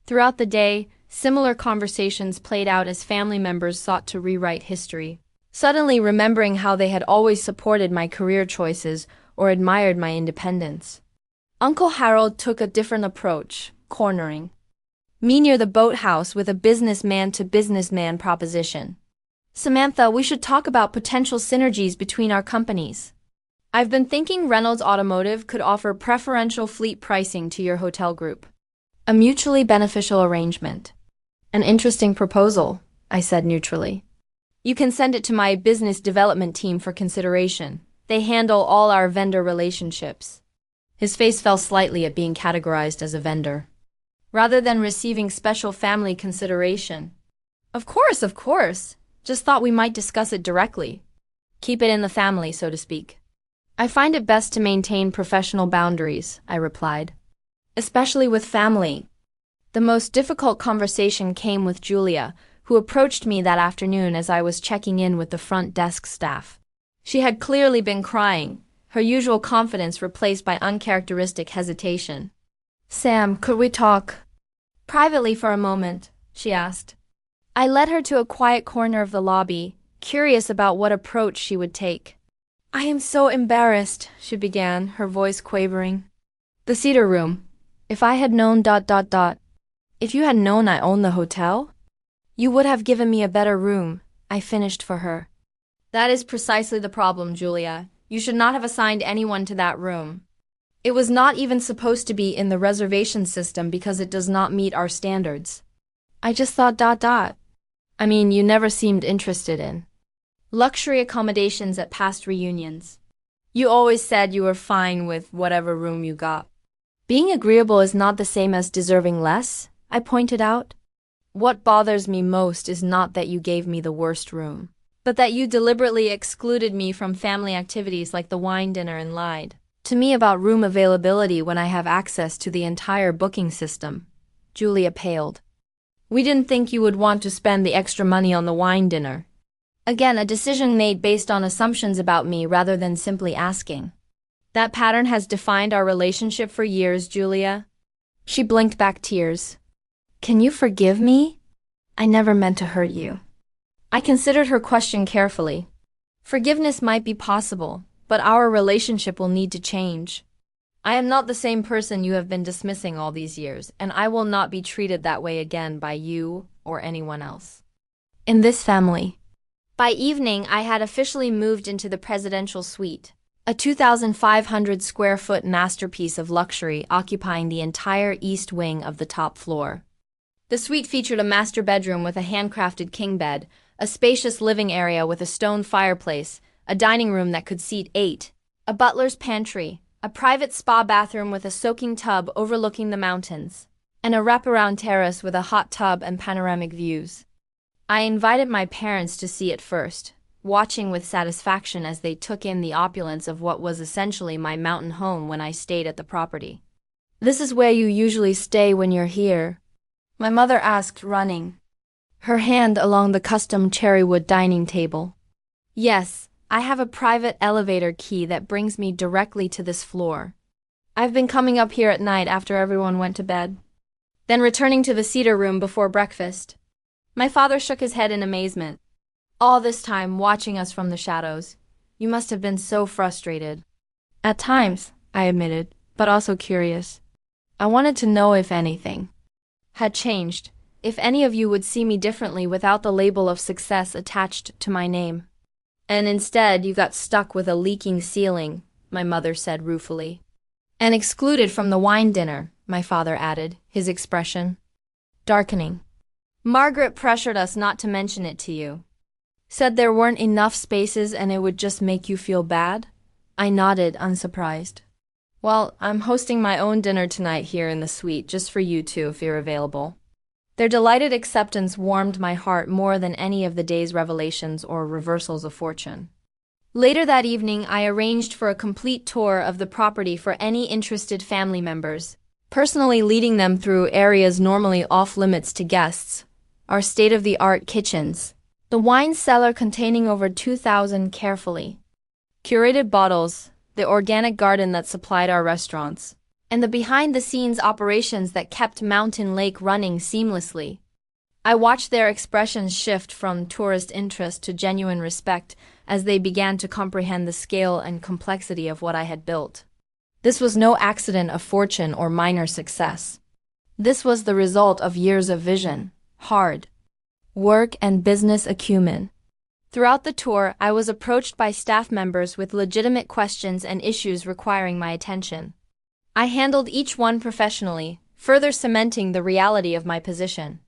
Throughout the day, similar conversations played out as family members sought to rewrite history, suddenly remembering how they had always supported my career choices or admired my independence. Uncle Harold took a different approach, cornering me near the boathouse with a businessman-to-businessman proposition. Samantha, we should talk about potential synergies between our companies. I've been thinking Reynolds Automotive could offer preferential fleet pricing to your hotel group. A mutually beneficial arrangement. An interesting proposal, I said neutrally. You can send it to my business development team for consideration. They handle all our vendor relationships. His face fell slightly at being categorized as a vendor, rather than receiving special family consideration. Of course. Just thought we might discuss it directly. Keep it in the family, so to speak. I find it best to maintain professional boundaries, I replied. Especially with family. The most difficult conversation came with Julia, who approached me that afternoon as I was checking in with the front desk staff. She had clearly been crying, her usual confidence replaced by uncharacteristic hesitation. "Sam, could we talk privately for a moment?" she asked. I led her to a quiet corner of the lobby, curious about what approach she would take. "I am so embarrassed," she began, her voice quavering. "The Cedar Room. If I had known ... If you had known I owned the hotel, you would have given me a better room," I finished for her. "That is precisely the problem, Julia. You should not have assigned anyone to that room. It was not even supposed to be in the reservation system because it does not meet our standards. I just thought ... I mean, you never seemed interested in luxury accommodations at past reunions. You always said you were fine with whatever room you got." "Being agreeable is not the same as deserving less," I pointed out. "What bothers me most is not that you gave me the worst room, but that you deliberately excluded me from family activities like the wine dinner and lied to me about room availability when I have access to the entire booking system." Julia paled. "We didn't think you would want to spend the extra money on the wine dinner." Again, a decision made based on assumptions about me rather than simply asking. "That pattern has defined our relationship for years, Julia." She blinked back tears. "Can you forgive me? I never meant to hurt you." I considered her question carefully. Forgiveness might be possible, but our relationship will need to change. I am not the same person you have been dismissing all these years, and I will not be treated that way again by you or anyone else in this family. By evening, I had officially moved into the presidential suite, a 2,500 square foot masterpiece of luxury occupying the entire east wing of the top floor. The suite featured a master bedroom with a handcrafted king bed, a spacious living area with a stone fireplace, a dining room that could seat 8, a butler's pantry, a private spa bathroom with a soaking tub overlooking the mountains, and a wraparound terrace with a hot tub and panoramic views. I invited my parents to see it first, watching with satisfaction as they took in the opulence of what was essentially my mountain home when I stayed at the property. "This is where you usually stay when you're here?" my mother asked, running her hand along the custom cherrywood dining table. "Yes, I have a private elevator key that brings me directly to this floor. I've been coming up here at night after everyone went to bed, then returning to the Cedar Room before breakfast." My father shook his head in amazement. "All this time watching us from the shadows. You must have been so frustrated." "At times," I admitted, but also curious. I wanted to know if anything had changed, if any of you would see me differently without the label of success attached to my name. "And instead, you got stuck with a leaking ceiling," my mother said ruefully. "And excluded from the wine dinner," my father added, his expression darkening. "Margaret pressured us not to mention it to you. Said there weren't enough spaces and it would just make you feel bad?" I nodded, unsurprised. "Well, I'm hosting my own dinner tonight here in the suite, just for you two if you're available." Their delighted acceptance warmed my heart more than any of the day's revelations or reversals of fortune. Later that evening, I arranged for a complete tour of the property for any interested family members, personally leading them through areas normally off-limits to guests: our state-of-the-art kitchens, the wine cellar containing over 2,000 carefully curated bottles, the organic garden that supplied our restaurants, and the behind-the-scenes operations that kept Mountain Lake running seamlessly. I watched their expressions shift from tourist interest to genuine respect as they began to comprehend the scale and complexity of what I had built. This was no accident of fortune or minor success. This was the result of years of vision, hard work, and business acumen. Throughout the tour, I was approached by staff members with legitimate questions and issues requiring my attention. I handled each one professionally, further cementing the reality of my position.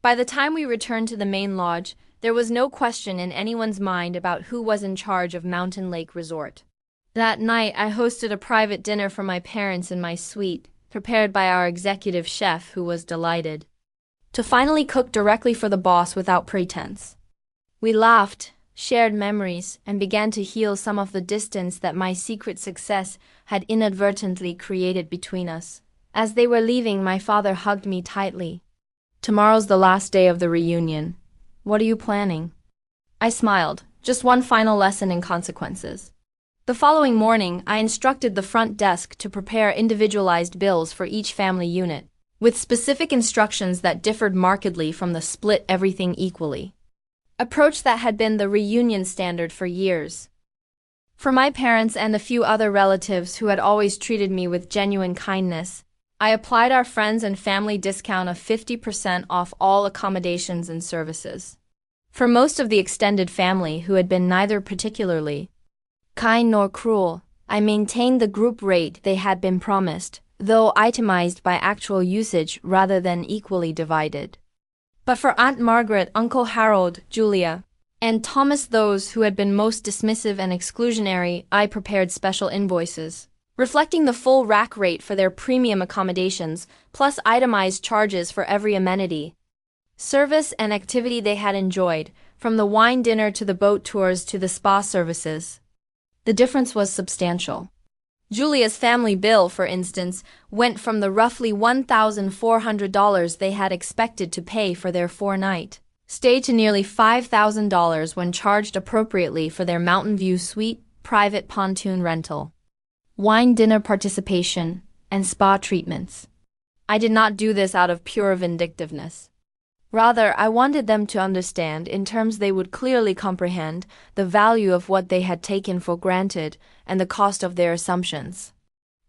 By the time we returned to the main lodge, there was no question in anyone's mind about who was in charge of Mountain Lake Resort. That night, I hosted a private dinner for my parents in my suite, prepared by our executive chef, who was delighted to finally cook directly for the boss without pretense. We laughed, shared memories, and began to heal some of the distance that my secret success had inadvertently created between us. As they were leaving, my father hugged me tightly. Tomorrow's the last day of the reunion. What are you planning? I smiled. Just one final lesson in consequences. The following morning, I instructed the front desk to prepare individualized bills for each family unit, with specific instructions that differed markedly from the split everything equally approach that had been the reunion standard for years. For my parents and a few other relatives who had always treated me with genuine kindness, I applied our friends and family discount of 50% off all accommodations and services. For most of the extended family who had been neither particularly kind nor cruel, I maintained the group rate they had been promised, though itemized by actual usage rather than equally divided. But for Aunt Margaret, Uncle Harold, Julia, and Thomas, those who had been most dismissive and exclusionary, I prepared special invoices, reflecting the full rack rate for their premium accommodations, plus itemized charges for every amenity, service, and activity they had enjoyed, from the wine dinner to the boat tours to the spa services. The difference was substantial. Julia's family bill, for instance, went from the roughly $1,400 they had expected to pay for their 4-night stay to nearly $5,000 when charged appropriately for their Mountain View suite, private pontoon rental, wine dinner participation, and spa treatments. I did not do this out of pure vindictiveness. Rather, I wanted them to understand, in terms they would clearly comprehend, the value of what they had taken for granted and the cost of their assumptions.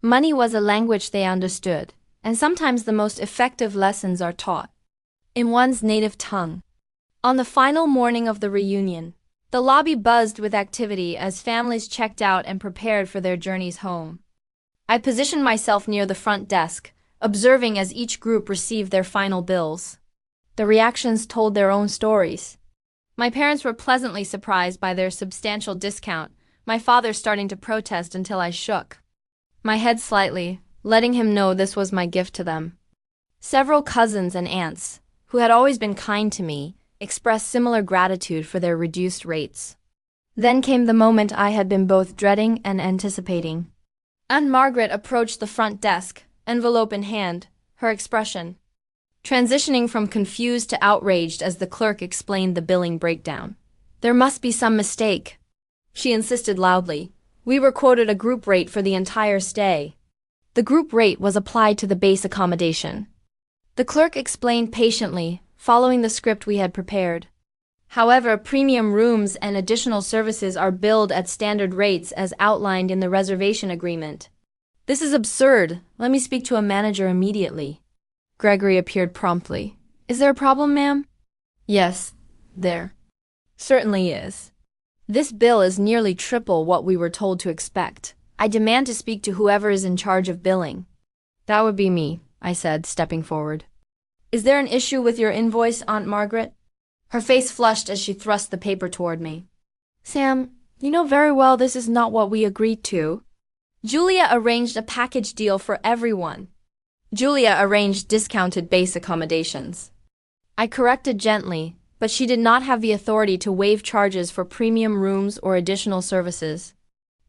Money was a language they understood, and sometimes the most effective lessons are taught in one's native tongue. On the final morning of the reunion, the lobby buzzed with activity as families checked out and prepared for their journeys home. I positioned myself near the front desk, observing as each group received their final bills. The reactions told their own stories. My parents were pleasantly surprised by their substantial discount, my father starting to protest until I shook my head slightly, letting him know this was my gift to them. Several cousins and aunts, who had always been kind to me, expressed similar gratitude for their reduced rates. Then came the moment I had been both dreading and anticipating. Aunt Margaret approached the front desk, envelope in hand, her expression transitioning from confused to outraged as the clerk explained the billing breakdown. There must be some mistake, she insisted loudly. We were quoted a group rate for the entire stay. The group rate was applied to the base accommodation. The clerk explained patiently, following the script we had prepared. However, premium rooms and additional services are billed at standard rates as outlined in the reservation agreement. This is absurd. Let me speak to a manager immediately. Gregory appeared promptly. Is there a problem, ma'am? Yes, there certainly is. This bill is nearly triple what we were told to expect. I demand to speak to whoever is in charge of billing. That would be me, I said, stepping forward. Is there an issue with your invoice, Aunt Margaret? Her face flushed as she thrust the paper toward me. Sam, you know very well this is not what we agreed to. Julia arranged a package deal for everyone. Julia arranged discounted base accommodations. I corrected gently, but she did not have the authority to waive charges for premium rooms or additional services.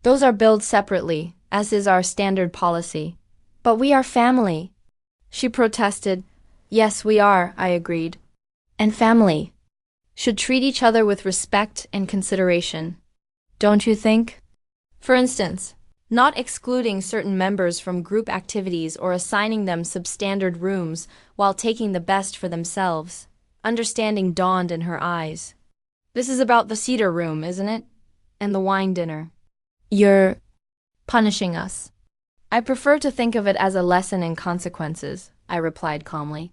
Those are billed separately, as is our standard policy. But we are family, she protested. Yes, we are, I agreed. And family should treat each other with respect and consideration. Don't you think? For instance, not excluding certain members from group activities or assigning them substandard rooms while taking the best for themselves. Understanding dawned in her eyes. This is about the cedar room, isn't it? And the wine dinner. You're punishing us. I prefer to think of it as a lesson in consequences, I replied calmly.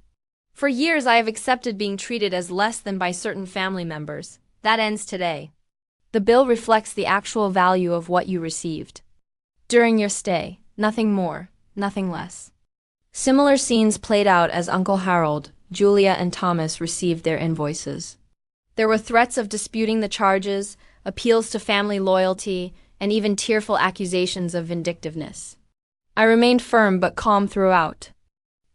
For years I have accepted being treated as less than by certain family members. That ends today. The bill reflects the actual value of what you received during your stay, nothing more, nothing less. Similar scenes played out as Uncle Harold, Julia, and Thomas received their invoices. There were threats of disputing the charges, appeals to family loyalty, and even tearful accusations of vindictiveness. I remained firm but calm throughout,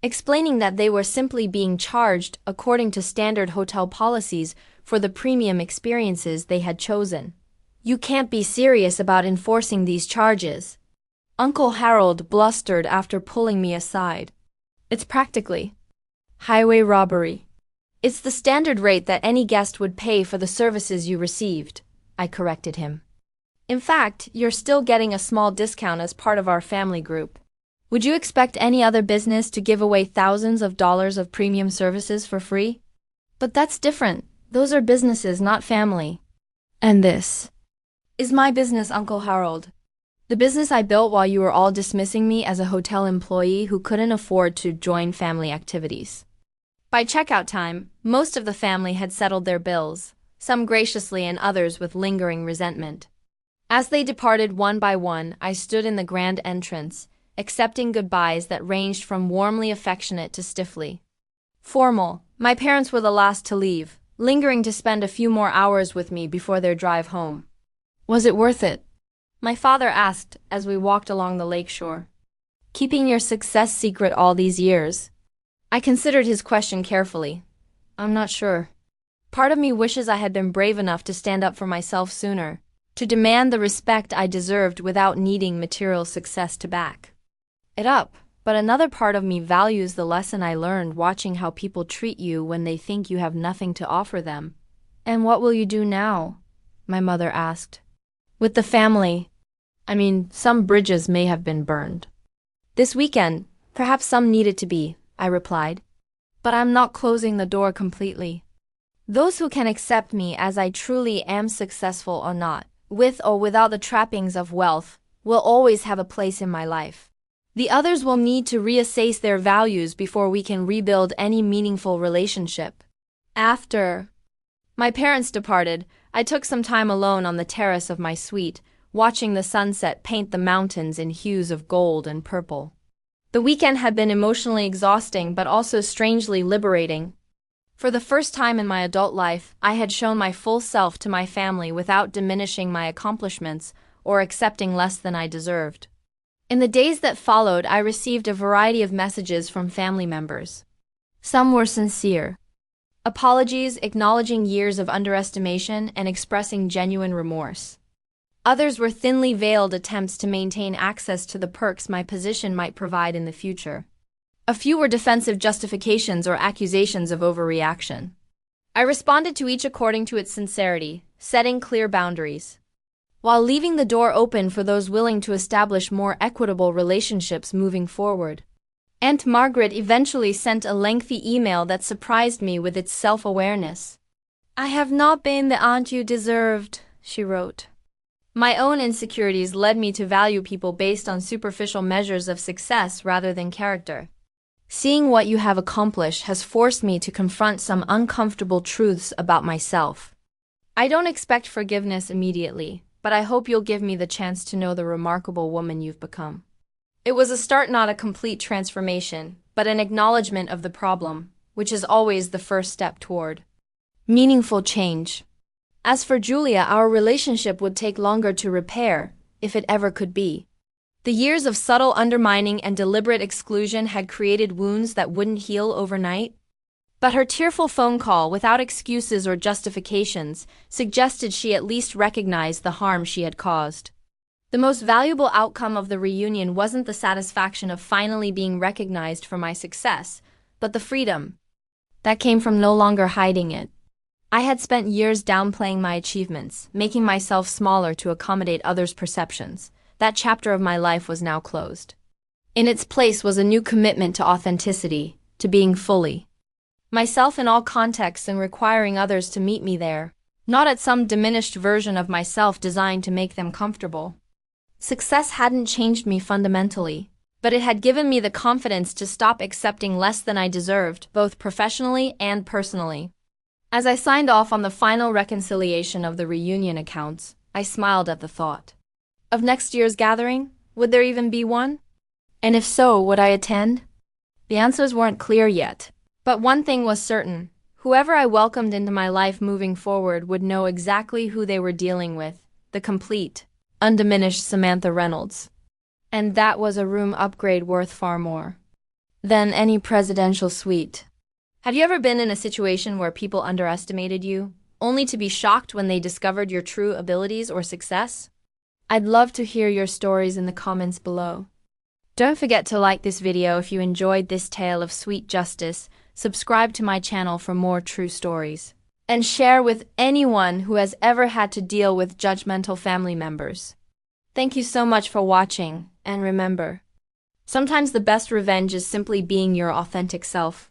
explaining that they were simply being charged according to standard hotel policies for the premium experiences they had chosen. You can't be serious about enforcing these charges, Uncle Harold blustered after pulling me aside. It's practically highway robbery. It's the standard rate that any guest would pay for the services you received, I corrected him. In fact, you're still getting a small discount as part of our family group. Would you expect any other business to give away thousands of dollars of premium services for free? But that's different. Those are businesses, not family. And this is my business, Uncle Harold. The business I built while you were all dismissing me as a hotel employee who couldn't afford to join family activities. By checkout time, most of the family had settled their bills, some graciously and others with lingering resentment. As they departed one by one, I stood in the grand entrance, accepting goodbyes that ranged from warmly affectionate to stiffly formal. My parents were the last to leave, lingering to spend a few more hours with me before their drive home. Was it worth it? My father asked as we walked along the lakeshore. Keeping your success secret all these years? I considered his question carefully. I'm not sure. Part of me wishes I had been brave enough to stand up for myself sooner, to demand the respect I deserved without needing material success to back it up. But another part of me values the lesson I learned watching how people treat you when they think you have nothing to offer them. And what will you do now? My mother asked. With the family. Some bridges may have been burned. This weekend, perhaps some needed to be, I replied. But I'm not closing the door completely. Those who can accept me as I truly am, successful or not, with or without the trappings of wealth, will always have a place in my life. The others will need to reassess their values before we can rebuild any meaningful relationship. After my parents departed, I took some time alone on the terrace of my suite, watching the sunset paint the mountains in hues of gold and purple. The weekend had been emotionally exhausting but also strangely liberating. For the first time in my adult life, I had shown my full self to my family without diminishing my accomplishments or accepting less than I deserved. In the days that followed, I received a variety of messages from family members. Some were sincere apologies acknowledging years of underestimation and expressing genuine remorse. Others were thinly veiled attempts to maintain access to the perks my position might provide in the future. A few were defensive justifications or accusations of overreaction. I responded to each according to its sincerity, setting clear boundaries, while leaving the door open for those willing to establish more equitable relationships moving forward. Aunt Margaret eventually sent a lengthy email that surprised me with its self-awareness. I have not been the aunt you deserved, she wrote. My own insecurities led me to value people based on superficial measures of success rather than character. Seeing what you have accomplished has forced me to confront some uncomfortable truths about myself. I don't expect forgiveness immediately, but I hope you'll give me the chance to know the remarkable woman you've become. It was a start, not a complete transformation, but an acknowledgement of the problem, which is always the first step toward meaningful change. As for Julia, our relationship would take longer to repair, if it ever could be. The years of subtle undermining and deliberate exclusion had created wounds that wouldn't heal overnight. But her tearful phone call, without excuses or justifications, suggested she at least recognized the harm she had caused. The most valuable outcome of the reunion wasn't the satisfaction of finally being recognized for my success, but the freedom that came from no longer hiding it. I had spent years downplaying my achievements, making myself smaller to accommodate others' perceptions. That chapter of my life was now closed. In its place was a new commitment to authenticity, to being fully myself in all contexts and requiring others to meet me there, not at some diminished version of myself designed to make them comfortable. Success hadn't changed me fundamentally, but it had given me the confidence to stop accepting less than I deserved, both professionally and personally. As I signed off on the final reconciliation of the reunion accounts, I smiled at the thought of next year's gathering. Would there even be one? And if so, would I attend? The answers weren't clear yet, but one thing was certain. Whoever I welcomed into my life moving forward would know exactly who they were dealing with, the complete, undiminished Samantha Reynolds. And that was a room upgrade worth far more than any presidential suite. Have you ever been in a situation where people underestimated you, only to be shocked when they discovered your true abilities or success? I'd love to hear your stories in the comments below. Don't forget to like this video if you enjoyed this tale of sweet justice, subscribe to my channel for more true stories, and share with anyone who has ever had to deal with judgmental family members. Thank you so much for watching, and remember, sometimes the best revenge is simply being your authentic self.